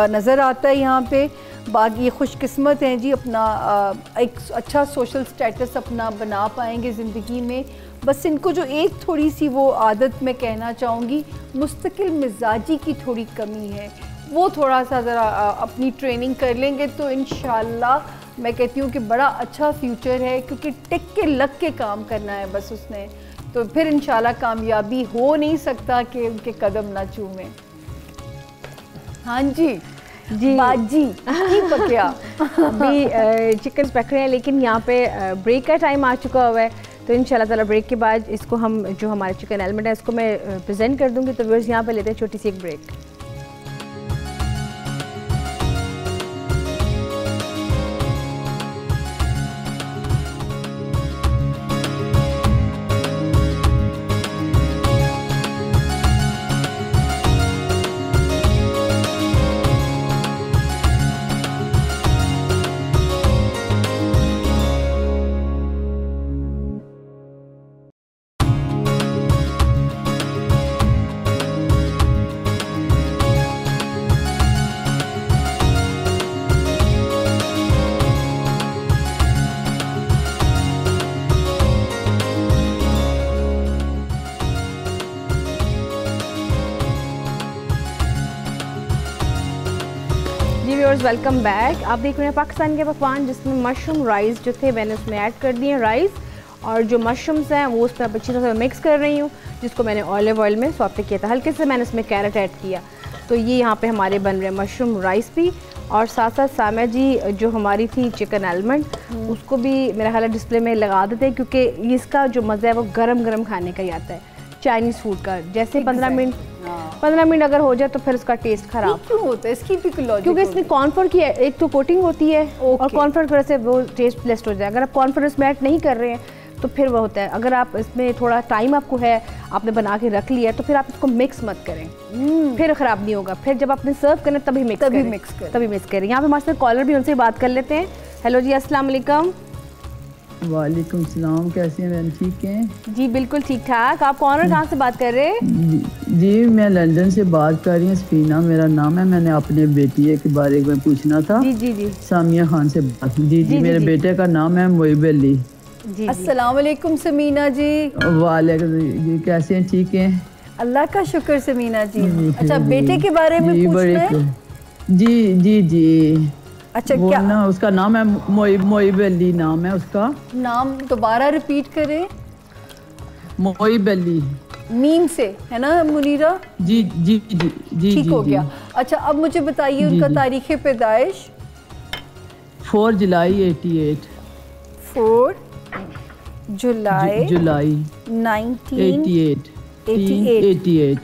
नज़र आता है यहाँ पे। बाकी ये खुशकिस्मत हैं जी, अपना एक अच्छा सोशल स्टेटस अपना बना पाएंगे ज़िंदगी में। बस इनको जो एक थोड़ी सी वो आदत मैं कहना चाहूँगी, मुस्तकिल मिजाजी की थोड़ी कमी है, वो थोड़ा सा ज़रा अपनी ट्रेनिंग कर लेंगे तो इंशाल्लाह मैं कहती हूँ कि बड़ा अच्छा फ्यूचर है, क्योंकि टिक के लग के काम करना है बस उसने, तो फिर इंशाल्लाह कामयाबी हो नहीं सकता कि उनके कदम ना चूमें। हाँ जी जी बाजी की पकिया अभी चिकन पक रहे हैं, लेकिन यहाँ पे ब्रेक का टाइम आ चुका हुआ है, तो इंशाल्लाह ताला ब्रेक के बाद इसको हम जो हमारे चिकन एलिमेंट है इसको मैं प्रेजेंट कर दूँगी। तो व्यूअर्स यहाँ पे लेते हैं छोटी सी एक ब्रेक। Viewers welcome back. आप देख रहे हैं पाकिस्तान के पकवान, जिसमें मशरूम राइस जो थे मैंने उसमें ऐड कर दिए राइस, और जो मशरूम्स हैं वो उसमें अच्छी तरह से मिक्स कर रही हूँ, जिसको मैंने ऑलिव ऑयल में सौते किया था। हल्के से मैंने इसमें कैरेट ऐड किया। तो ये यहाँ पे हमारे बन रहे हैं मशरूम राइस भी, और साथ साथ सामा जी जो हमारी थी चिकन एलिमेंट उसको भी मेरा ख्याल है डिस्प्ले में लगा देते हैं, क्योंकि इसका जो मज़ा है वो गरम गरम खाने का ही आता है चाइनीज़ फूड का। जैसे 15 मिनट अगर हो जाए तो फिर उसका टेस्ट खराब क्यों होता है, इसकी भी लॉजिक, क्योंकि इसमें कॉर्नफ्लोर की एक तो कोटिंग होती है और कॉर्नफ्लोर की वजह से वो टेस्ट लेस्ट हो जाए। अगर आप कॉर्नफ्लोर इसमें ऐड नहीं कर रहे हैं तो फिर वो होता है। अगर आप इसमें थोड़ा टाइम आपको है, आपने बना के रख लिया, तो फिर आप इसको मिक्स मत करें, फिर ख़राब नहीं होगा। फिर जब आपने सर्व करना तभी मिक्स करें। यहाँ पे हमारे साथ कॉलर भी, उनसे बात कर लेते हैं। हेलो जी, अस्सलाम वालेकुम। वालेकुम सलाम, कैसे हैं मैम? ठीक हैं जी, बिल्कुल ठीक ठाक। आप कौन और कहाँ से बात कर रहे हैं? जी मैं लंदन से बात कर रही हूँ, सफीना मेरा नाम है। मैंने अपने बेटी के बारे में पूछना था। जी सामिया खान से बात। जी मेरे बेटे का नाम है मोइब अली। अस्सलाम वालेकुम समीना जी। वालेकुम जी, कैसे हैं? ठीक हैं, अल्लाह का शुक्र समीना जी। अच्छा, बेटे के बारे में पूछना है? जी अच्छा, वो क्या ना उसका नाम है मोइब अली, नाम है उसका। नाम दोबारा रिपीट करें। मोइब अली, मीम से है ना मुनीरा? जी ठीक हो गया। अच्छा, अब मुझे बताइए उनका तारीख़ पैदाइश। 4 जुलाई 88। 4 जुलाई 1988।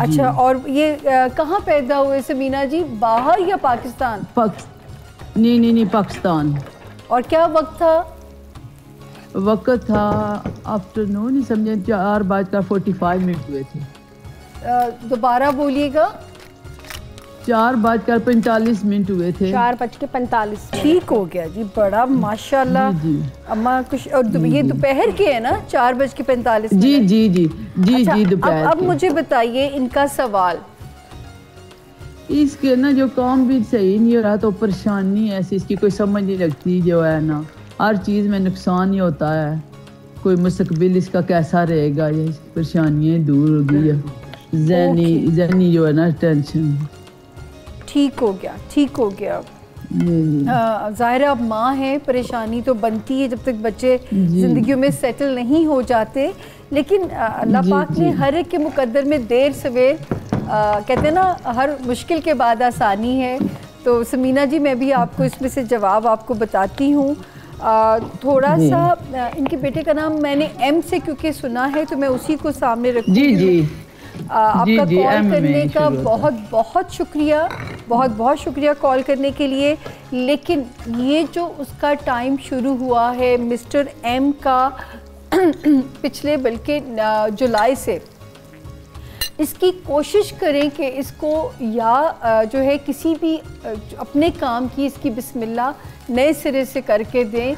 अच्छा, और ये कहाँ पैदा हुए समीना जी, बाहर या पाकिस्तान? नहीं पाकिस्तान। और क्या वक्त था? वक्त था आफ्टरनून, ही समझे 4:45 हुए थे। दोबारा बोलिएगा। 4:45 हुए थे। 4:45। ठीक हो गया जी, बड़ा माशाल्लाह। जी अम्मा कुछ, और ये दोपहर के है ना 4:45? जी दोपहर। अब मुझे बताइए इनका सवाल। इसके ना जो काम भी सही नहीं हो रहा, तो परेशानी ऐसी इसकी कोई समझ नहीं लगती, जो है ना हर चीज़ में नुकसान ही होता है। कोई मुस्तकबिल इसका कैसा रहेगा, ये परेशानियाँ दूर हो गई है। ज़हनी जो है ना टेंशन। ठीक हो गया। ज़ाहिर अब माँ है, परेशानी तो बनती है जब तक बच्चे ज़िंदगी में सेटल नहीं हो जाते। लेकिन अल्लाह पाक ने हर एक के मुकद्दर में देर सवेर, कहते हैं ना हर मुश्किल के बाद आसानी है। तो समीना जी, मैं भी आपको इसमें से जवाब आपको बताती हूँ। थोड़ा सा इनके बेटे का नाम मैंने एम से क्योंकि सुना है तो मैं उसी को सामने रखूंगी। जी आपका कॉल करने का बहुत बहुत शुक्रिया, बहुत बहुत शुक्रिया कॉल करने के लिए। लेकिन ये जो उसका टाइम शुरू हुआ है मिस्टर एम का पिछले बल्कि जुलाई से, इसकी कोशिश करें कि इसको या जो है किसी भी अपने काम की इसकी बिस्मिल्लाह नए सिरे से करके दें।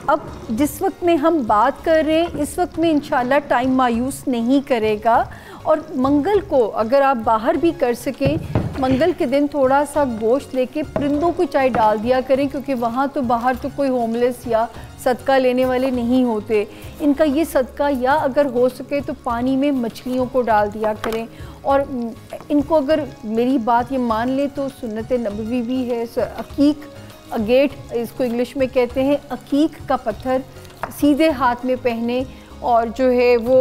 अब जिस वक्त में हम बात कर रहे हैं इस वक्त में इंशाल्लाह टाइम मायूस नहीं करेगा। और मंगल को अगर आप बाहर भी कर सकें, मंगल के दिन थोड़ा सा गोश्त लेके परिंदों को चाय डाल दिया करें, क्योंकि वहाँ तो बाहर तो कोई होमलेस या सदका लेने वाले नहीं होते। इनका ये सदका या अगर हो सके तो पानी में मछलियों को डाल दिया करें। और इनको अगर मेरी बात ये मान लें तो सुन्नत नबवी भी है, अकीक अगेट इसको इंग्लिश में कहते हैं, अकीक का पत्थर सीधे हाथ में पहने। और जो है वो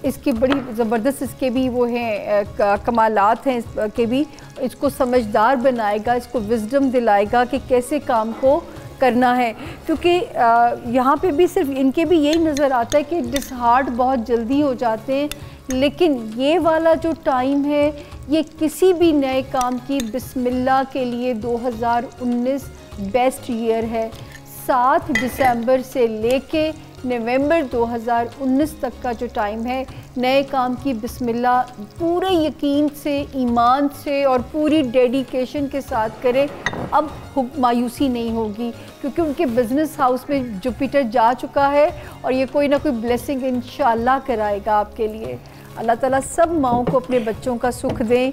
इसकी बड़ी ज़बरदस्त इसके भी वो हैं कमालात हैं इसके भी, इसको समझदार बनाएगा, इसको विजडम दिलाएगा कि कैसे काम को करना है। क्योंकि यहाँ पे भी सिर्फ इनके भी यही नज़र आता है कि डिसहार्ट बहुत जल्दी हो जाते हैं। लेकिन ये वाला जो टाइम है ये किसी भी नए काम की बिस्मिल्लाह के लिए 2019 बेस्ट ईयर है। 7 दिसंबर से लेके नवंबर 2019 तक का जो टाइम है नए काम की बिस्मिल्लाह पूरे यकीन से, ईमान से और पूरी डेडिकेशन के साथ करें। अब मायूसी नहीं होगी क्योंकि उनके बिज़नेस हाउस में जुपिटर जा चुका है और ये कोई ना कोई ब्लेसिंग इंशाल्लाह कराएगा आपके लिए। अल्लाह ताला सब माओं को अपने बच्चों का सुख दें।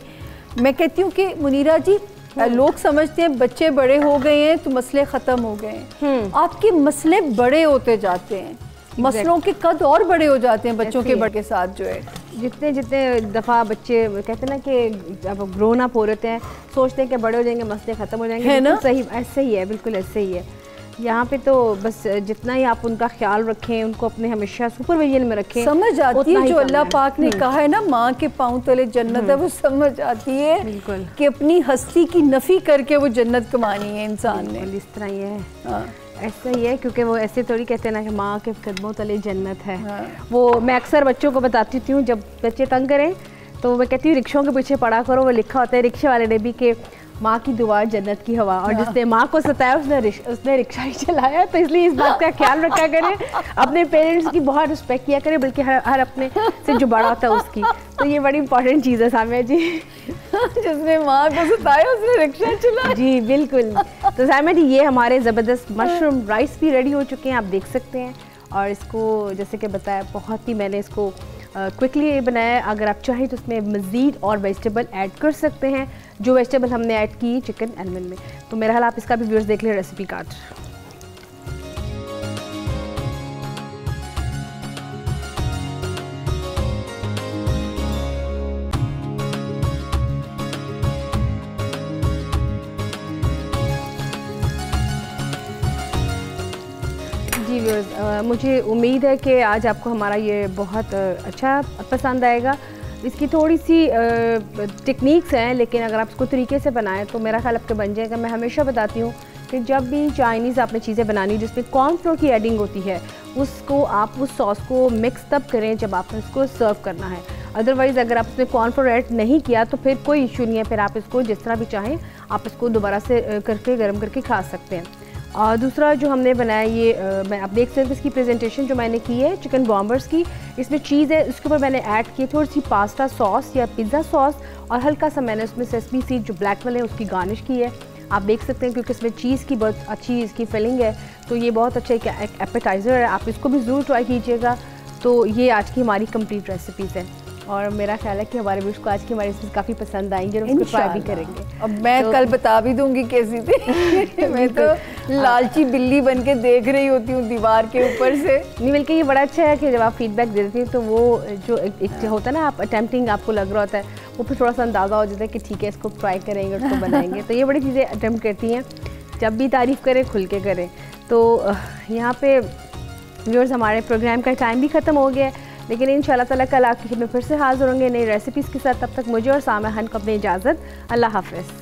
मैं कहती हूँ कि मुनीरा जी, लोग समझते हैं बच्चे बड़े हो गए हैं तो मसले ख़त्म हो गए हैं। आपके मसले बड़े होते जाते हैं, मसलों के कद और बड़े हो जाते हैं बच्चों के बड़े के साथ। जो है जितने जितने दफ़ा बच्चे कहते हैं ना कि जब ग्रोन अप हो रहे हैं सोचते हैं कि बड़े हो जाएंगे मसले ख़त्म हो जाएंगे, है ना? सही, ऐसे ही है, बिल्कुल ऐसे ही है। यहाँ पे तो बस जितना ही आप उनका ख्याल रखें, उनको अपने हमेशा सुपरविजन में रखें, समझ आती है जो अल्लाह पाक ने कहा है ना, माँ के पाँव तले जन्नत है, वो समझ आती है बिल्कुल कि अपनी हस्ती की नफ़ी करके वो जन्नत कमानी है इंसान ने। इस तरह ही है, ऐसा ही है। क्योंकि वो ऐसे थोड़ी कहते हैं ना कि माँ के कदमों तले जन्नत है। वो मैं अक्सर बच्चों को बताती हूँ, जब बच्चे तंग करें तो मैं कहती हूँ रिक्शों के पीछे पढ़ा करो, वो लिखा होता है रिक्शे वाले ने भी कि माँ की दुआ जन्नत की हवा, और जिसने माँ को सताया उसने रिक्शा ही चलाया। तो इसलिए इस बात का ख्याल रखा करें, अपने पेरेंट्स की बहुत रिस्पेक्ट किया करें, बल्कि हर अपने से जो बड़ा होता है उसकी। तो ये बड़ी इंपॉर्टेंट चीज़ है सामिया जी। जिसने माँ को सताया उसने रिक्शा चलाया। जी बिल्कुल। तो सामिया जी ये हमारे ज़बरदस्त मशरूम राइस भी रेडी हो चुके हैं, आप देख सकते हैं। और इसको जैसे कि बताया बहुत ही मैंने इसको क्विकली बनाया। अगर आप चाहें तो उसमें मज़ीद और वेजिटेबल ऐड कर सकते हैं, जो वेजिटेबल हमने ऐड की चिकन एनिमल में। तो मेरा हाल आप इसका भी व्यूअर्स देख लें रेसिपी कार्ड। जी व्यूअर्स, मुझे उम्मीद है कि आज आपको हमारा ये बहुत अच्छा पसंद आएगा। इसकी थोड़ी सी टेक्निक्स हैं, लेकिन अगर आप इसको तरीके से बनाएं तो मेरा ख्याल आपके बन जाएगा। मैं हमेशा बताती हूँ कि जब भी चाइनीज़ आपने चीज़ें बनानी जिसमें कॉर्नफ्लोर की एडिंग होती है, उसको आप उस सॉस को मिक्स तब करें जब आपने इसको सर्व करना है। अदरवाइज़ अगर आप इसमें कॉर्नफ्लोर ऐड नहीं किया तो फिर कोई इशू नहीं है, फिर आप इसको जिस तरह भी चाहें आप इसको दोबारा से करके गर्म करके खा सकते हैं। और दूसरा जो हमने बनाया ये मैं आप देख सकते हैं इसकी प्रेजेंटेशन जो मैंने की है चिकन बॉम्बर्स की, इसमें चीज़ है, उसके ऊपर मैंने ऐड की थोड़ी सी पास्ता सॉस या पिज़्ज़ा सॉस, और हल्का सा मैंने उसमें सेसमी सीड जो ब्लैक वाले हैं उसकी गार्निश की है। आप देख सकते हैं क्योंकि इसमें चीज़ की बहुत अच्छी इसकी फिलिंग है, तो ये बहुत अच्छा एक एपेटाइज़र है, आप इसको भी ज़रूर ट्राई कीजिएगा। तो ये आज की हमारी कंप्लीट रेसिपीज़ हैं और मेरा ख्याल है कि हमारे व्यूअर्स को आज की हमारी रेसिपीज काफ़ी पसंद आएंगे और उसको ट्राई भी करेंगे। अब मैं तो कल बता भी दूंगी कैसी थी। मैं तो लालची बिल्ली बन के देख रही होती हूँ दीवार के ऊपर से। नहीं बल्कि ये बड़ा अच्छा है कि जब आप फीडबैक दे देती हैं तो वो जो एक होता है ना, आप अटेम्प्टिंग आपको लग रहा होता है, वो फिर थोड़ा सा अंदाज़ा हो जाता है कि ठीक है इसको ट्राई करेंगे, उसको बनाएंगे। तो ये बड़ी चीज़ें अटेम्प्ट करती हैं, जब भी तारीफ़ करें खुल के करें। तो यहाँ पे व्यूअर्स हमारे प्रोग्राम का टाइम भी ख़त्म हो गया है, लेकिन इंशाल्लाह ताला कल आपकी खिदमत में फिर से हाज़िर होंगे नई रेसिपीज़ के साथ। तब तक मुझे और सामिया को अपनी इजाज़त, अल्लाह हाफ़िज़।